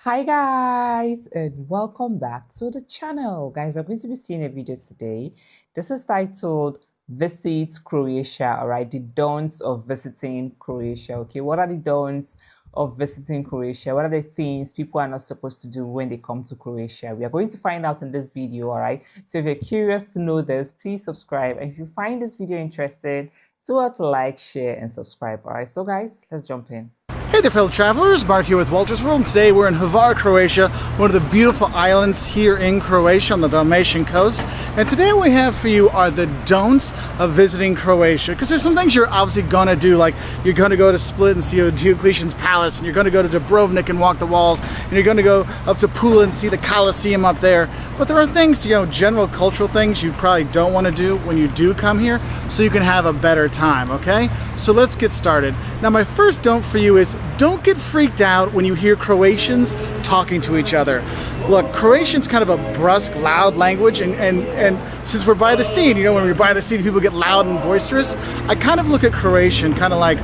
Hi guys and welcome back to the channel. Guys, I'm going to be seeing a video today. This is titled Visit Croatia. All right, the don'ts of visiting Croatia. Okay, what are the don'ts of visiting Croatia? What are the things people are not supposed to do when they come to Croatia? We are going to find out in this video. All right, so if you're curious to know this, please subscribe, and if you find this video interesting, do what to like, share and subscribe. All right, so guys, let's jump in. Hey there, fellow travelers. Mark here with Walter's World, and today we're in Hvar, Croatia, one of the beautiful islands here in Croatia on the Dalmatian coast. And today what we have for you are the don'ts of visiting Croatia, because there's some things you're obviously going to do, like you're going to go to Split and see Diocletian's Palace, and you're going to go to Dubrovnik and walk the walls, and you're going to go up to Pula and see the Colosseum up there. But there are things, general cultural things you probably don't want to do when you do come here, so you can have a better time, okay? So let's get started. Now, my first don't for you is don't get freaked out when you hear Croatians talking to each other. Look, Croatian's kind of a brusque, loud language, and since we're by the sea, when we're by the sea, people get loud and boisterous. I kind of look at Croatian kind of like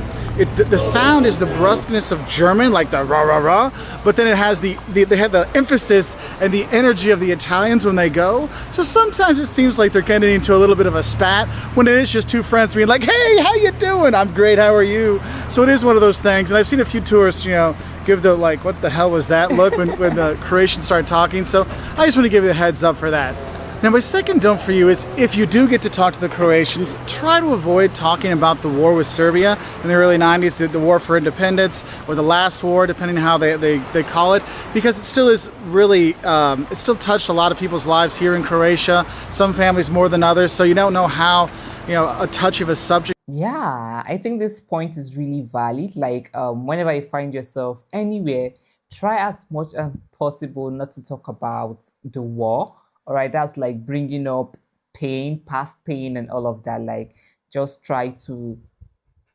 the sound is the brusqueness of German, like the rah rah rah, but then it has they have the emphasis and the energy of the Italians when they go. So sometimes it seems like they're getting into a little bit of a spat when it is just two friends being like, "Hey, how you doing? I'm great. How are you?" So it is one of those things, and I've seen a few tourists, give the like, "What the hell was that?" look when the Croatians start talking. So I just want to give you a heads up for that. Now, my second don't for you is if you do get to talk to the Croatians, try to avoid talking about the war with Serbia in the early 90s, the war for independence, or the last war, depending on how they call it, because it still is really, it still touched a lot of people's lives here in Croatia, some families more than others, so you don't know how, a touch of a subject. Yeah, I think this point is really valid. Like, whenever you find yourself anywhere, try as much as possible not to talk about the war. All right, that's like bringing up pain, past pain, and all of that. Like, just try to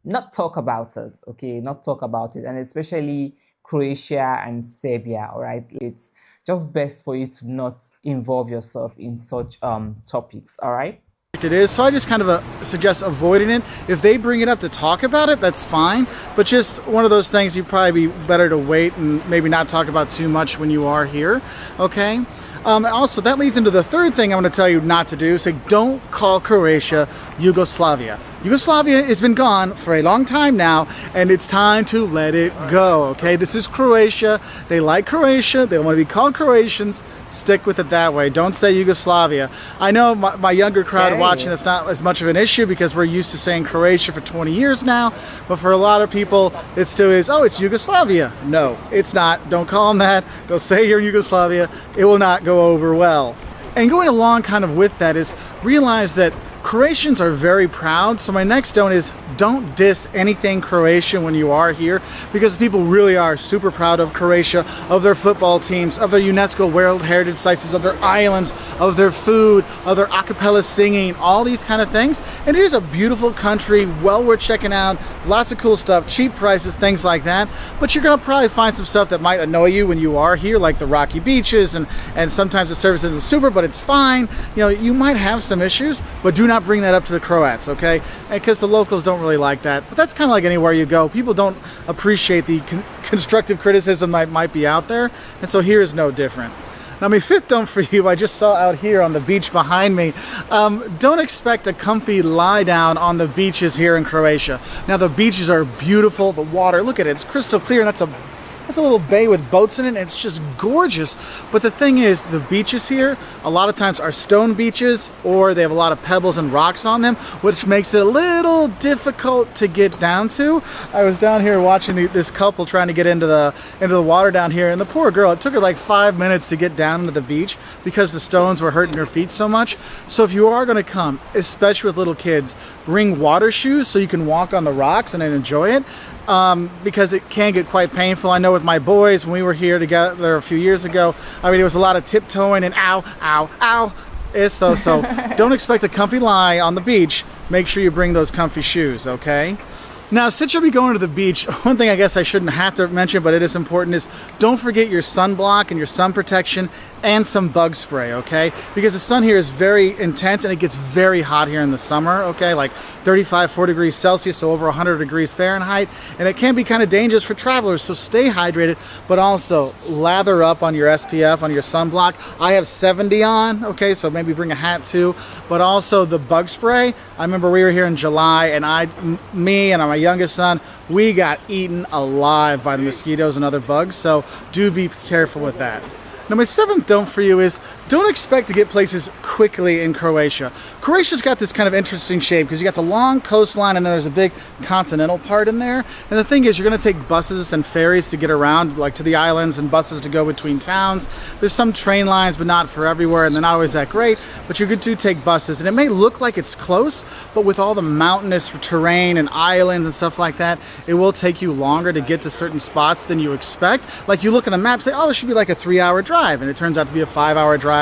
not talk about it, okay? Not talk about it, and especially Croatia and Serbia. All right, it's just best for you to not involve yourself in such topics. All right. It is, so I just kind of suggest avoiding it. If they bring it up to talk about it, that's fine, but just one of those things you'd probably be better to wait and maybe not talk about too much when you are here, okay? Also, that leads into the third thing I'm going to tell you not to do. So don't call Croatia Yugoslavia. Yugoslavia has been gone for a long time now, and it's time to let it go, okay? This is Croatia. They like Croatia. They want to be called Croatians. Stick with it that way. Don't say Yugoslavia. I know my younger crowd watching, that's not as much of an issue because we're used to saying Croatia for 20 years now, but for a lot of people, it still is, oh, it's Yugoslavia. No, it's not. Don't call them that. Don't say you're in Yugoslavia. It will not go over well. And going along kind of with that is realize that Croatians are very proud, so my next don't is don't diss anything Croatian when you are here, because people really are super proud of Croatia, of their football teams, of their UNESCO World Heritage Sites, of their islands, of their food, of their a cappella singing, all these kind of things. And it is a beautiful country, well worth checking out, lots of cool stuff, cheap prices, things like that. But you're going to probably find some stuff that might annoy you when you are here, like the rocky beaches, and sometimes the service isn't super, but it's fine. You might have some issues, but do not bring that up to the Croats, okay? Because the locals don't really like that. But that's kind of like anywhere you go. People don't appreciate the constructive criticism that might be out there, and so here is no different. Now, my fifth don't for you, I just saw out here on the beach behind me. Don't expect a comfy lie down on the beaches here in Croatia. Now, the beaches are beautiful. The water, look at it, it's crystal clear, and that's a little bay with boats in it, and it's just gorgeous. But the thing is, the beaches here, a lot of times are stone beaches, or they have a lot of pebbles and rocks on them, which makes it a little difficult to get down to. I was down here watching this couple trying to get into the water down here, and the poor girl, it took her like 5 minutes to get down to the beach because the stones were hurting her feet so much. So if you are going to come, especially with little kids, bring water shoes so you can walk on the rocks and then enjoy it. Because it can get quite painful. I know with my boys, when we were here together a few years ago, I mean, it was a lot of tiptoeing and ow, ow, ow. So don't expect a comfy lie on the beach. Make sure you bring those comfy shoes, okay? Now, since you'll be going to the beach, one thing I guess I shouldn't have to mention, but it is important, is don't forget your sunblock and your sun protection and some bug spray, okay? Because the sun here is very intense and it gets very hot here in the summer, okay? Like 35, 40 degrees Celsius, so over 100 degrees Fahrenheit. And it can be kind of dangerous for travelers, so stay hydrated, but also lather up on your SPF, on your sunblock. I have 70 on, okay? So maybe bring a hat too. But also the bug spray. I remember we were here in July and me and my youngest son, we got eaten alive by the mosquitoes and other bugs. So do be careful with that. Now my seventh don't for you is don't expect to get places quickly in Croatia. Croatia's got this kind of interesting shape because you got the long coastline and then there's a big continental part in there. And the thing is you're going to take buses and ferries to get around, like to the islands, and buses to go between towns. There's some train lines, but not for everywhere, and they're not always that great. But you do take buses, and it may look like it's close, but with all the mountainous terrain and islands and stuff like that, it will take you longer to get to certain spots than you expect. Like you look at the map, say, oh, this should be like a 3-hour drive, and it turns out to be a 5-hour drive.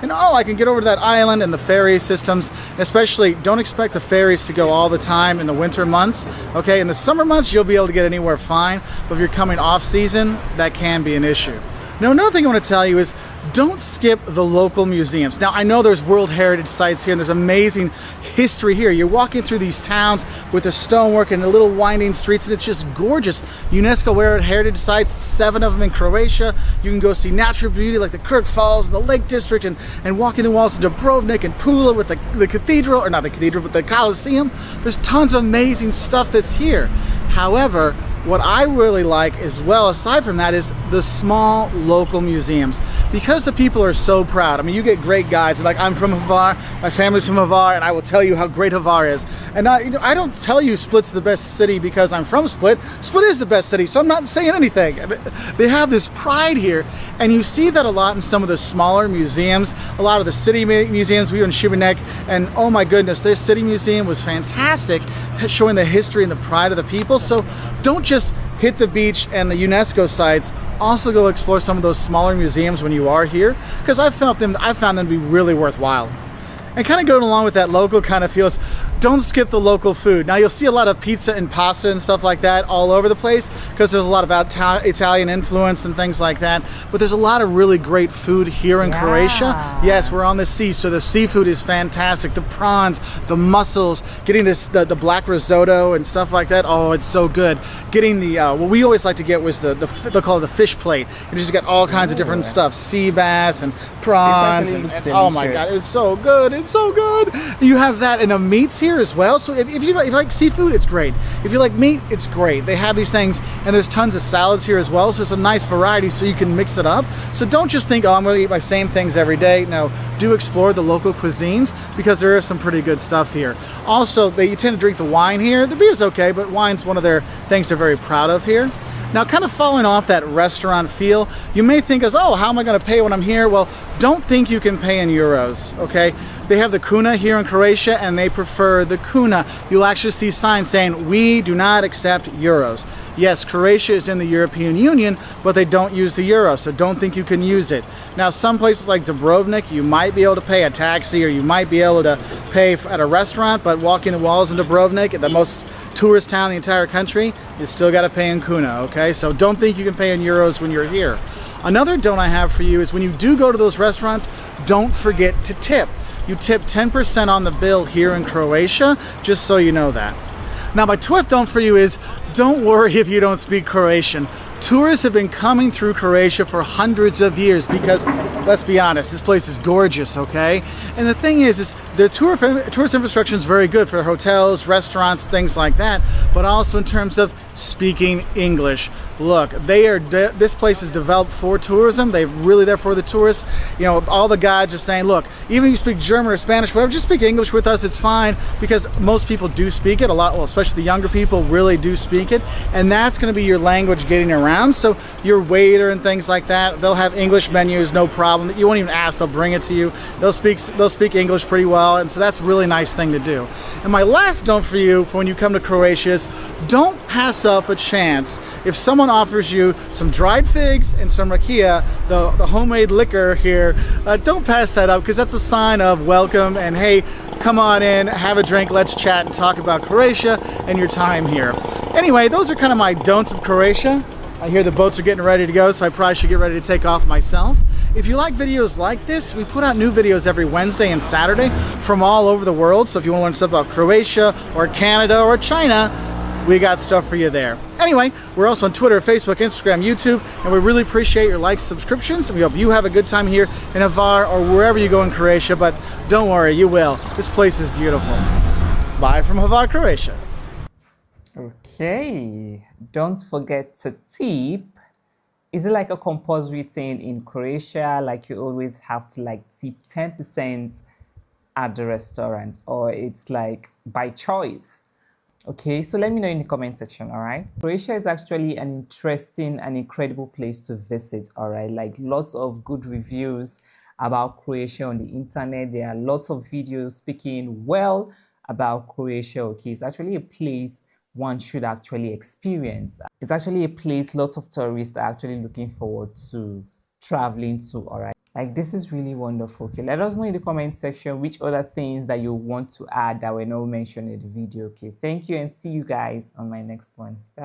And oh, I can get over to that island, and the ferry systems, especially don't expect the ferries to go all the time in the winter months. Okay, in the summer months you'll be able to get anywhere fine, but if you're coming off season, that can be an issue. Now, another thing I want to tell you is don't skip the local museums. Now, I know there's World Heritage sites here and there's amazing history here. You're walking through these towns with the stonework and the little winding streets, and it's just gorgeous. UNESCO World Heritage sites, 7 of them in Croatia. You can go see natural beauty like the Kirk Falls and the Lake District, and walking the walls of Dubrovnik and Pula with the cathedral, or not the cathedral, but the Colosseum. There's tons of amazing stuff that's here. However, what I really like as well, aside from that, is the small local museums. Because the people are so proud. I mean, you get great guides, like I'm from Hvar, my family's from Hvar, and I will tell you how great Hvar is. And I don't tell you Split's the best city because I'm from Split. Split is the best city, so I'm not saying anything. They have this pride here, and you see that a lot in some of the smaller museums, a lot of the city museums. We were in Šibenik, and oh my goodness, their city museum was fantastic, showing the history and the pride of the people. So don't just hit the beach and the UNESCO sites. Also go explore some of those smaller museums when you are here, because I found them to be really worthwhile. And kind of going along with that local kind of feels, don't skip the local food. Now you'll see a lot of pizza and pasta and stuff like that all over the place because there's a lot of Italian influence and things like that. But there's a lot of really great food here in Croatia. Yes, we're on the sea, so the seafood is fantastic. The prawns, the mussels, getting the black risotto and stuff like that. Oh, it's so good. Getting the what we always like to get was they call it the fish plate. And it's just got all kinds of different stuff, sea bass and prawns. And oh my God, it's so good. It's so good. You have that, and the meats here as well. So if you like seafood, it's great. If you like meat, it's great. They have these things, and there's tons of salads here as well. So it's a nice variety, so you can mix it up. So don't just think, oh, I'm going to eat my same things every day. No, do explore the local cuisines because there is some pretty good stuff here. Also, you tend to drink the wine here. The beer's okay, but wine's one of their things they're very proud of here. Now, kind of following off that restaurant feel, you may think as, oh, how am I going to pay when I'm here? Well, don't think you can pay in euros, okay? They have the kuna here in Croatia, and they prefer the kuna. You'll actually see signs saying, we do not accept euros. Yes, Croatia is in the European Union, but they don't use the euro, so don't think you can use it. Now, some places like Dubrovnik, you might be able to pay a taxi, or you might be able to pay at a restaurant, but walking the walls in Dubrovnik, the most tourist town in the entire country, you still got to pay in kuna, okay? So don't think you can pay in euros when you're here. Another don't I have for you is when you do go to those restaurants, don't forget to tip. You tip 10% on the bill here in Croatia, just so you know that. Now, my 12th don't for you is don't worry if you don't speak Croatian. Tourists have been coming through Croatia for hundreds of years because, let's be honest, this place is gorgeous, okay? And the thing is their tourist infrastructure is very good for hotels, restaurants, things like that, but also in terms of speaking English. Look, this place is developed for tourism. They're really there for the tourists. You know, all the guides are saying, look, even if you speak German or Spanish, whatever, just speak English with us, it's fine, because most people do speak it a lot, well, especially the younger people really do speak it, and that's going to be your language getting around. So your waiter and things like that, they'll have English menus, no problem. You won't even ask, they'll bring it to you. They'll speak English pretty well, and so that's a really nice thing to do. And my last don't for you for when you come to Croatia is don't pass up a chance. If someone offers you some dried figs and some rakia, the homemade liquor here, don't pass that up, because that's a sign of welcome and hey, come on in, have a drink, let's chat and talk about Croatia and your time here. Anyway, those are kind of my don'ts of Croatia. I hear the boats are getting ready to go, so I probably should get ready to take off myself. If you like videos like this, we put out new videos every Wednesday and Saturday from all over the world. So if you want to learn stuff about Croatia or Canada or China, we got stuff for you there. Anyway, we're also on Twitter, Facebook, Instagram, YouTube, and we really appreciate your likes, subscriptions. We hope you have a good time here in Hvar or wherever you go in Croatia, but don't worry, you will. This place is beautiful. Bye from Hvar, Croatia. Okay, don't forget to tip. Is it like a compulsory thing in Croatia? Like you always have to like tip 10% at the restaurant, or it's like by choice? Okay, so let me know in the comment section, all right? Croatia is actually an interesting and incredible place to visit, all right? Like lots of good reviews about Croatia on the internet. There are lots of videos speaking well about Croatia, okay? It's actually a place one should actually experience. It's actually a place lots of tourists are actually looking forward to traveling to, all right? Like this is really wonderful. Okay, let us know in the comment section which other things that you want to add that were not mentioned in the video. Okay, thank you and see you guys on my next one. Bye.